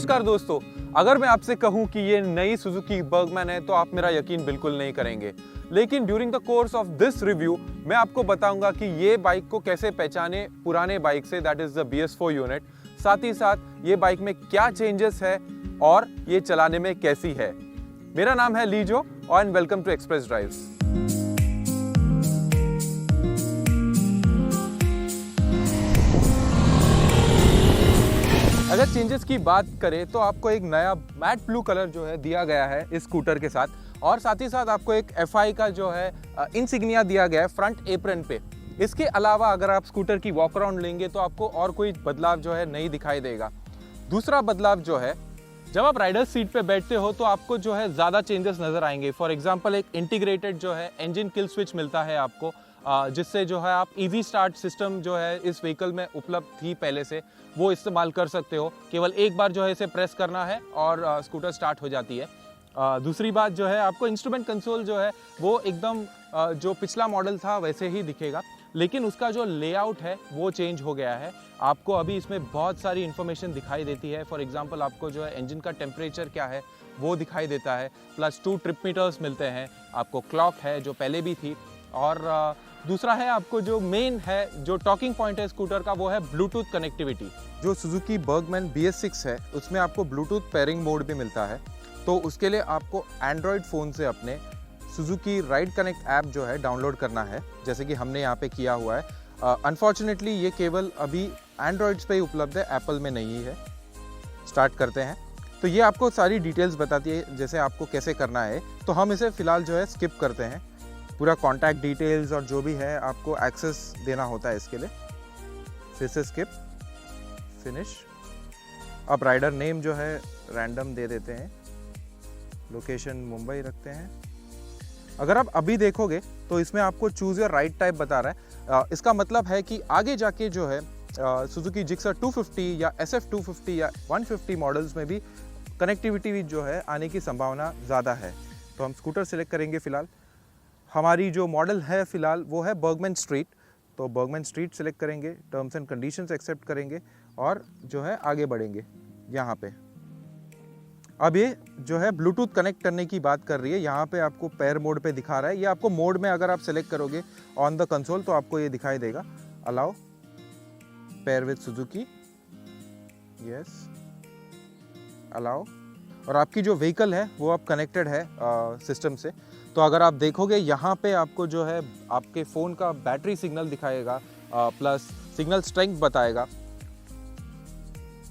नमस्कार दोस्तों, अगर मैं आपसे कहूं कि ये नई सुजुकी बर्गमैन है तो आप मेरा यकीन बिल्कुल नहीं करेंगे। लेकिन during the course of this review मैं आपको बताऊंगा कि ये बाइक को कैसे पहचाने पुराने बाइक से, that is the BS4 unit. साथ ही साथ ये बाइक में क्या चेंजेस है और ये चलाने में कैसी है। मेरा नाम है Lijo and welcome to express drives. अगर चेंजेस की बात करें तो आपको एक नया मैट ब्लू कलर जो है दिया गया है इस स्कूटर के साथ, और साथ ही साथ आपको एक FI का जो है इंसिग्निया दिया गया है फ्रंट एप्रन पे। इसके अलावा अगर आप स्कूटर की वॉक अराउंड लेंगे तो आपको और कोई बदलाव जो है नहीं दिखाई देगा। दूसरा बदलाव जो है, जब आप राइडर सीट पे बैठते हो तो आपको जो है ज़्यादा चेंजेस नज़र आएंगे। फॉर एग्जांपल एक इंटीग्रेटेड जो है इंजन किल स्विच मिलता है आपको, जिससे जो है आप इजी स्टार्ट सिस्टम जो है इस व्हीकल में उपलब्ध थी पहले से, वो इस्तेमाल कर सकते हो। केवल एक बार जो है इसे प्रेस करना है और स्कूटर स्टार्ट हो जाती है। दूसरी बात जो है, आपको इंस्ट्रूमेंट कंसोल जो है वो एकदम जो पिछला मॉडल था वैसे ही दिखेगा, लेकिन उसका जो लेआउट है वो चेंज हो गया है। आपको अभी इसमें बहुत सारी इन्फॉर्मेशन दिखाई देती है। फॉर एग्जांपल आपको जो है इंजन का टेम्परेचर क्या है वो दिखाई देता है, प्लस 2 ट्रिप मीटर्स मिलते हैं, आपको क्लॉक है जो पहले भी थी, और दूसरा है आपको जो मेन है जो टॉकिंग पॉइंट है स्कूटर का, वो है ब्लूटूथ कनेक्टिविटी। जो सुजुकी बर्गमैन BS6 है उसमें आपको ब्लूटूथ पेयरिंग मोड भी मिलता है, तो उसके लिए आपको एंड्रॉयड फ़ोन से अपने सुजुकी राइड कनेक्ट ऐप जो है डाउनलोड करना है, जैसे कि हमने यहाँ पे किया हुआ है। अनफॉर्चुनेटली ये केवल अभी एंड्रॉयड्स पे ही उपलब्ध है, एप्पल में नहीं है। स्टार्ट करते हैं तो ये आपको सारी डिटेल्स बताती है जैसे आपको कैसे करना है, तो हम इसे फ़िलहाल जो है स्किप करते हैं। पूरा कॉन्टैक्ट डिटेल्स और जो भी है आपको एक्सेस देना होता है इसके लिए। फिर से स्किप, फिनिश। अब राइडर नेम जो है रैंडम दे देते हैं, लोकेशन मुंबई रखते हैं। अगर आप अभी देखोगे तो इसमें आपको चूज़ योर राइड टाइप बता रहा है। इसका मतलब है कि आगे जाके जो है सुजुकी जिक्सर 250 या SF 250 या 150 मॉडल्स में भी कनेक्टिविटी जो है आने की संभावना ज़्यादा है। तो हम स्कूटर सिलेक्ट करेंगे फ़िलहाल। हमारी जो मॉडल है फ़िलहाल वो है बर्गमैन स्ट्रीट, तो बर्गमैन स्ट्रीट सिलेक्ट करेंगे, टर्म्स एंड कंडीशंस एक्सेप्ट करेंगे और जो है आगे बढ़ेंगे यहाँ पे। अब ये जो है ब्लूटूथ कनेक्ट करने की बात कर रही है, यहाँ पे आपको पेयर मोड पे दिखा रहा है। ये आपको मोड में अगर आप सेलेक्ट करोगे ऑन द कंसोल तो आपको ये दिखाई देगा, allow pair with Suzuki, yes allow. और आपकी जो व्हीकल है वो अब कनेक्टेड है सिस्टम से। तो अगर आप देखोगे यहाँ पे आपको जो है आपके फ़ोन का बैटरी सिग्नल दिखाएगा, प्लस सिग्नल स्ट्रेंथ बताएगा।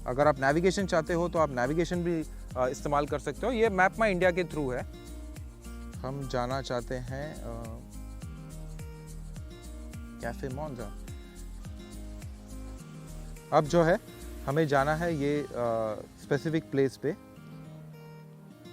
अगर आप नेविगेशन चाहते हो तो आप नेविगेशन भी इस्तेमाल कर सकते हो। ये मैप माई इंडिया के थ्रू है। हम जाना चाहते हैं कैफे मॉन्जा। अब जो है हमें जाना है ये स्पेसिफिक प्लेस पे,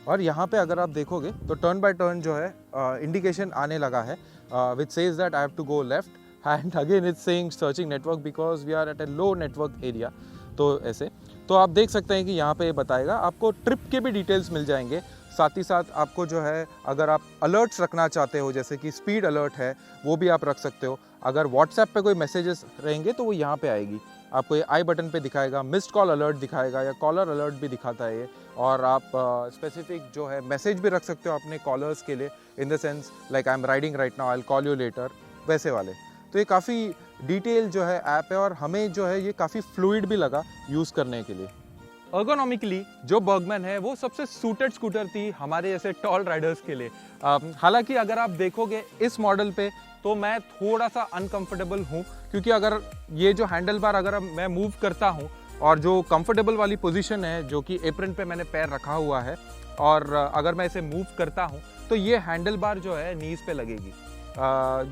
और यहाँ पे अगर आप देखोगे तो टर्न बाय टर्न जो है इंडिकेशन आने लगा है, which says that I have to go left and again it's saying searching network because we are at a low network area. तो ऐसे तो आप देख सकते हैं कि यहाँ पे बताएगा। आपको ट्रिप के भी डिटेल्स मिल जाएंगे। साथ ही साथ आपको जो है अगर आप अलर्ट्स रखना चाहते हो, जैसे कि स्पीड अलर्ट है, वो भी आप रख सकते हो। अगर व्हाट्सएप पे कोई मैसेजेस रहेंगे तो वो यहाँ पे आएगी, आपको ये आई बटन पे दिखाएगा। मिस्ड कॉल अलर्ट दिखाएगा या कॉलर अलर्ट भी दिखाता है ये। और आप स्पेसिफिक जो है मैसेज भी रख सकते हो अपने कॉलर्स के लिए, in the sense like I am riding right now, I will call you later, वैसे वाले। तो ये काफ़ी डिटेल जो है ऐप है और हमें जो है ये काफ़ी फ्लूइड भी लगा यूज़ करने के लिए। अर्गोनॉमिकली जो बर्गमैन है वो सबसे सूटेड स्कूटर थी हमारे जैसे टॉल राइडर्स के लिए। हालांकि अगर आप देखोगे इस मॉडल पे तो मैं थोड़ा सा अनकंफर्टेबल हूँ, क्योंकि अगर ये जो हैंडल बार अगर मैं मूव करता हूँ और जो कंफर्टेबल वाली पोजीशन है जो कि एप्रन पे मैंने पैर रखा हुआ है, और अगर मैं इसे मूव करता हूँ तो ये हैंडल बार जो है नीज पे लगेगी।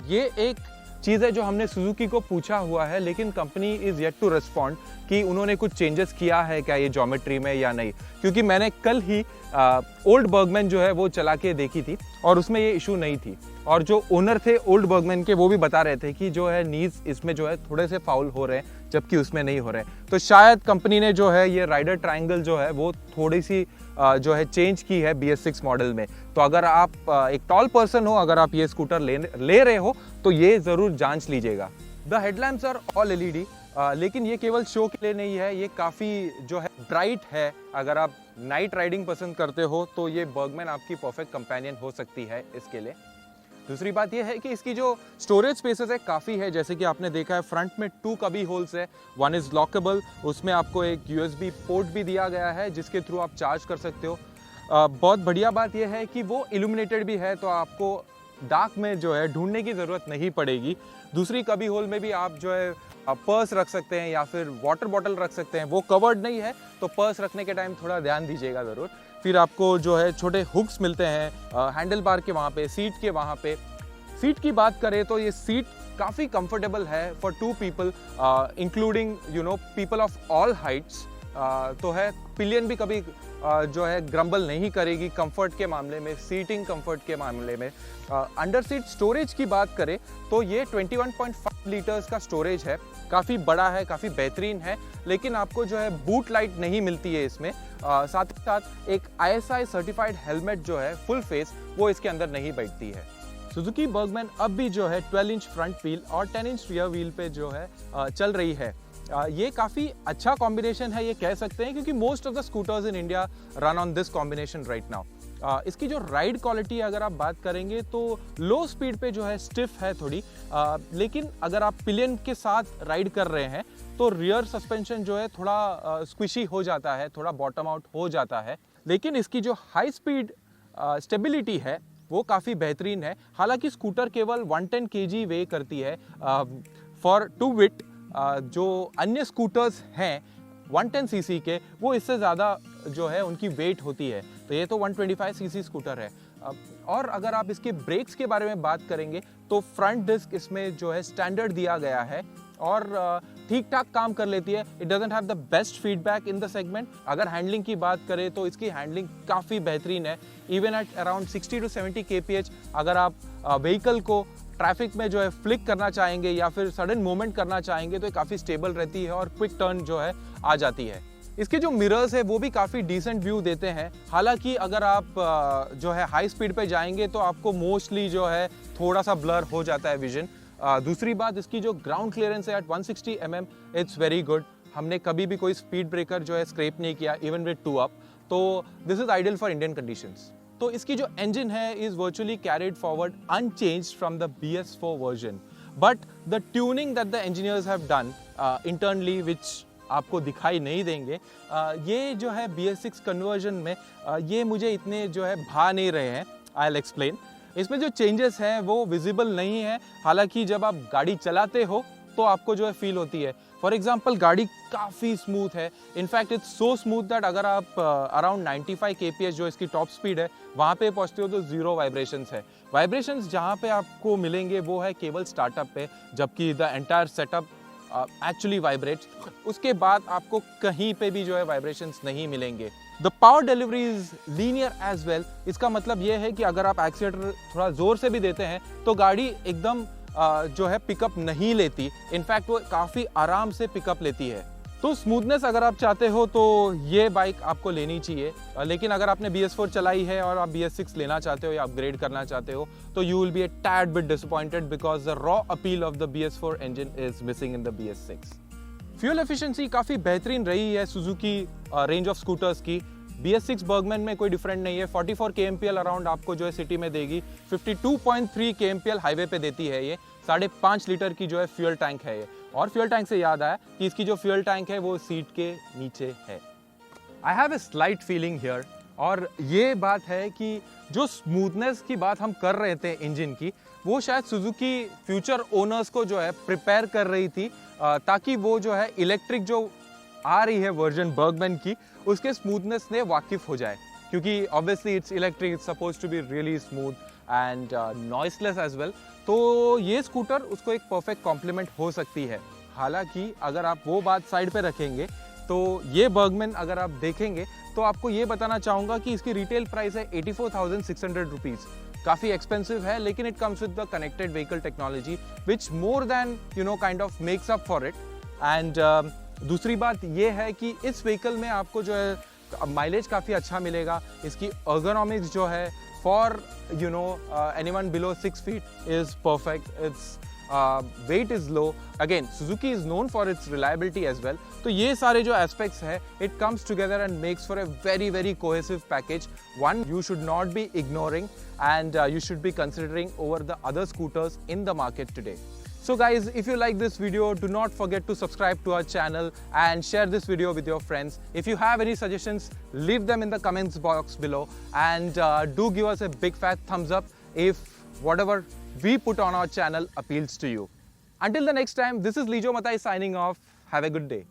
ये एक चीज़ है जो हमने सुजुकी को पूछा हुआ है, लेकिन company is yet to respond कि उन्होंने कुछ चेंजेस किया है क्या ये ज्योमेट्री में या नहीं। क्योंकि मैंने कल ही ओल्ड बर्गमैन जो है वो चला के देखी थी और उसमें ये इशू नहीं थी, और जो ओनर थे ओल्ड बर्गमैन के वो भी बता रहे थे कि जो है नीज इसमें जो है थोड़े से फाउल हो रहे हैं, जबकि उसमें नहीं हो रहे हैं। तो शायद कंपनी ने जो है ये राइडर ट्रायंगल जो है वो थोड़ी सी जो है चेंज की है BS6 मॉडल में। तो अगर आप एक टॉल पर्सन हो, अगर आप ये स्कूटर ले रहे हो तो ये ज़रूर जांच लीजिएगा। The headlamps are all LED, लेकिन ये केवल शो के लिए नहीं है, ये काफ़ी जो है ब्राइट है। अगर आप नाइट राइडिंग पसंद करते हो तो ये बर्गमैन आपकी परफेक्ट कंपेनियन हो सकती है इसके लिए। दूसरी बात ये है कि इसकी जो स्टोरेज स्पेसेस है काफ़ी है, जैसे कि आपने देखा है फ्रंट में 2 कबी होल्स है, 1 इज़ लॉकेबल, उसमें आपको एक USB पोर्ट भी दिया गया है जिसके थ्रू आप चार्ज कर सकते हो। बहुत बढ़िया बात यह है कि वो इल्यूमिनेटेड भी है, तो आपको डार्क में जो है ढूंढने की ज़रूरत नहीं पड़ेगी। दूसरी कबी होल में भी आप जो है पर्स रख सकते हैं या फिर वाटर बॉटल रख सकते हैं, वो कवर्ड नहीं है तो पर्स रखने के टाइम थोड़ा ध्यान दीजिएगा ज़रूर। फिर आपको जो है छोटे हुक्स मिलते हैं हैंडल बार के वहाँ पे, सीट के वहाँ पे। सीट की बात करें तो ये सीट काफ़ी कंफर्टेबल है for 2 people including people of all Heights. तो है पिलियन भी कभी जो है ग्रम्बल नहीं करेगी कंफर्ट के मामले में, सीटिंग कंफर्ट के मामले में। अंडर सीट स्टोरेज की बात करें तो ये 21.5 लीटर्स का स्टोरेज है, काफ़ी बड़ा है, काफ़ी बेहतरीन है। लेकिन आपको जो है बूट लाइट नहीं मिलती है इसमें। साथ ही साथ एक ISI सर्टिफाइड हेलमेट जो है फुल फेस, वो इसके अंदर नहीं बैठती है। सुजुकी बर्गमैन अब भी जो है 12 इंच फ्रंट व्हील और 10 इंच रियर व्हील पे जो है चल रही है। ये काफ़ी अच्छा कॉम्बिनेशन है, ये कह सकते हैं, क्योंकि most of the scooters in India run on this combination right now. इसकी जो राइड क्वालिटी अगर आप बात करेंगे तो लो स्पीड पे जो है स्टिफ है थोड़ी, लेकिन अगर आप पिलियन के साथ राइड कर रहे हैं तो रियर सस्पेंशन जो है थोड़ा स्क्विशी हो जाता है, थोड़ा बॉटम आउट हो जाता है। लेकिन इसकी जो हाई स्पीड स्टेबिलिटी है वो काफ़ी बेहतरीन है। हालांकि स्कूटर केवल 110 kg वे करती है फॉर 2 विट। जो अन्य स्कूटर्स हैं 110 सीसी के, वो इससे ज़्यादा जो है उनकी वेट होती है, तो ये तो 125 सीसी स्कूटर है। और अगर आप इसके ब्रेक्स के बारे में बात करेंगे तो फ्रंट डिस्क इसमें जो है स्टैंडर्ड दिया गया है और ठीक ठाक काम कर लेती है। It doesn't have the best feedback in the segment. अगर हैंडलिंग की बात करें तो इसकी हैंडलिंग काफ़ी बेहतरीन है। Even at around 60 to 70 kph अगर आप व्हीकल को ट्रैफिक में जो है फ्लिक करना चाहेंगे या फिर सडन मूवमेंट करना चाहेंगे तो ये काफ़ी स्टेबल रहती है और क्विक टर्न जो है आ जाती है। इसके जो मिरर्स है वो भी काफ़ी डिसेंट व्यू देते हैं। हालांकि अगर आप जो है हाई स्पीड पे जाएंगे तो आपको मोस्टली जो है थोड़ा सा ब्लर हो जाता है विजन। दूसरी बात, इसकी जो ग्राउंड क्लियरेंस है at 160 mm, it's very good. हमने कभी भी कोई स्पीड ब्रेकर जो है स्क्रैप नहीं किया, इवन विद 2 up, तो this is ideal for Indian conditions. तो इसकी जो इंजन है is virtually carried forward unchanged from the BS4 version, but the tuning that the engineers have done internally, which आपको दिखाई नहीं देंगे, ये जो है BS6 कन्वर्जन में ये मुझे इतने जो है भा नहीं रहे हैं। I will explain. इसमें जो चेंजेस हैं वो विजिबल नहीं है, हालांकि जब आप गाड़ी चलाते हो तो आपको जो है फील होती है। फॉर एग्जाम्पल गाड़ी काफ़ी स्मूथ है। In fact it's so smooth that अगर आप अराउंड 95 kph जो इसकी टॉप स्पीड है वहाँ पे पहुँचते हो तो 0 वाइब्रेशंस है। वाइब्रेशंस जहाँ पे आपको मिलेंगे वो है केवल स्टार्टअप पे, जबकि the entire setup actually vibrates. उसके बाद आपको कहीं पे भी जो है वाइब्रेशंस नहीं मिलेंगे। The power delivery is linear as well. इसका मतलब ये है कि अगर आप एक्सीलेटर थोड़ा जोर से भी देते हैं तो गाड़ी एकदम जो है पिकअप नहीं लेती। इनफैक्ट वो काफ़ी आराम से पिकअप लेती है। तो स्मूथनेस अगर आप चाहते हो तो ये बाइक आपको लेनी चाहिए। लेकिन अगर आपने BS4 चलाई है और आप BS6 लेना चाहते हो या अपग्रेड करना चाहते हो तो you will be a tad bit disappointed because the raw appeal of the BS4 engine is missing in the BS6। Fuel efficiency काफ़ी बेहतरीन रही है सुजुकी रेंज ऑफ स्कूटर्स की। BS6 बर्गमैन में कोई डिफरेंट नहीं है। 44 kmpl अराउंड आपको जो है सिटी में देगी, 52.3 kmpl हाईवे पे देती है। ये 5.5 लीटर की जो है फ्यूल टैंक है ये। और फ्यूल टैंक से याद आया कि इसकी जो फ्यूल टैंक है वो सीट के नीचे है। I have a slight feeling here, और ये बात है कि जो स्मूथनेस की बात हम कर रहे थे इंजन की, वो शायद सुजुकी फ्यूचर ओनर्स को जो है प्रिपेयर कर रही थी ताकि वो जो है इलेक्ट्रिक जो आ रही है वर्जन बर्गमैन की, उसके स्मूथनेस ने वाकिफ हो जाए। क्योंकि obviously it's electric, it's suppose to be really smooth and noiseless as well. तो ये स्कूटर उसको एक परफेक्ट कॉम्प्लीमेंट हो सकती है। हालांकि अगर आप वो बात साइड पे रखेंगे तो ये बर्गमैन अगर आप देखेंगे तो आपको ये बताना चाहूँगा कि इसकी रिटेल प्राइस है 84,600 रुपीज़। काफ़ी एक्सपेंसिव है, लेकिन it comes with the connected vehicle technology which more than kind of makes up for it. And दूसरी बात ये है कि इस व्हीकल में आपको जो है माइलेज काफ़ी अच्छा मिलेगा। इसकी ergonomics जो है for anyone below 6 feet is perfect. It's weight is low. Again, Suzuki is known for its reliability as well. तो ये सारे जो aspects है, it comes together and makes for a very cohesive package. One you should not be ignoring, and you should be considering over the other scooters in the market today. So guys, if you like this video, do not forget to subscribe to our channel and share this video with your friends. If you have any suggestions, leave them in the comments box below, and do give us a big fat thumbs up if whatever we put on our channel appeals to you. Until the next time, this is Lijo Matai signing off. Have a good day.